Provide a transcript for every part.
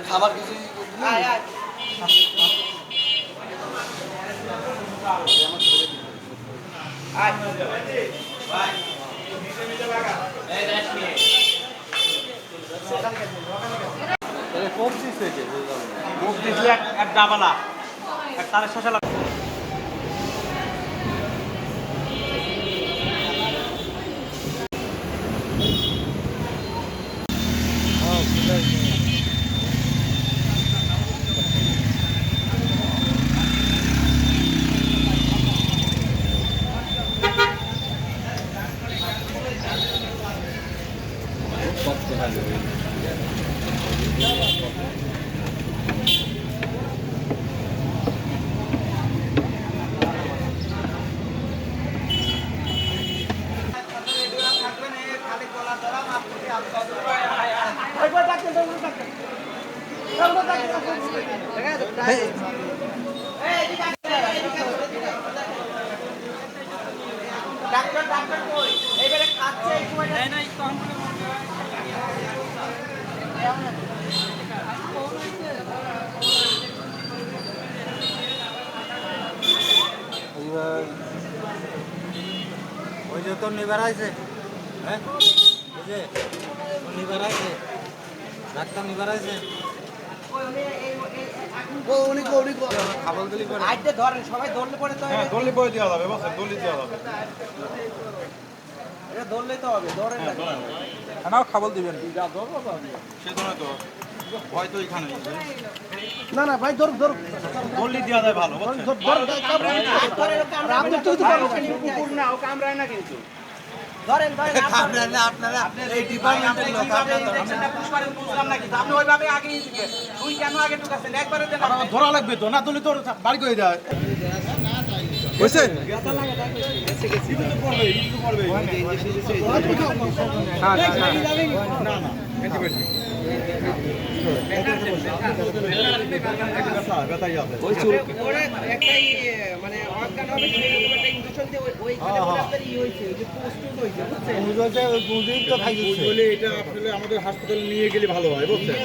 খাবার কিছু কোপ দিচ্ছে এক ডাবালা এক তারের শশা লাগবে। ডাক্তার কই এইবারে খাচ্ছে এই সময় নাই নাই তো ওই যে তোর নিবার আছে, হ্যাঁ ওই যে নিবার আছে, ডাক্তার নিবার আছে। খাবল দিলি পরে আইতে ধরেন সবাই ধরলে পরে তো দলি বই দেওয়া যাবে বস দলি দেওয়া যাবে এটা ধরলে তো হবে ধরেন না নাও খাবল দিবেন সে ধরে তো ভয় তো এখানে না না ভাই ধর ধর দলি দেওয়া যায় ভালো ধর কুকুর না ও কামড়ায় না কিন্তু ধরেন আপনারা এই ডিপার্টমেন্টের লোক বুঝলাম না কিন্তু আপনি ওইভাবে আগে তুই কেন আগে ঢুকাচ্ছেন একবারে দেন ধরা লাগবে তো না দলি তোর বাড়ি করে যায় হয়েছে মানে অজ্ঞান হবে একটা ইনজেকশন দিয়ে ওইখানে আপনার ই হয়েছে ওই যে পোস্ট হয়েছে বুঝছেন এটা আসলে আমাদের হাসপাতালে নিয়ে গেলে ভালো হয় বুঝছেন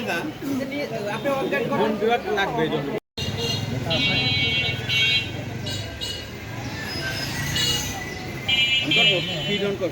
আপনি অজ্ঞান করেন লাগবে এই জন্য ফিড অন কর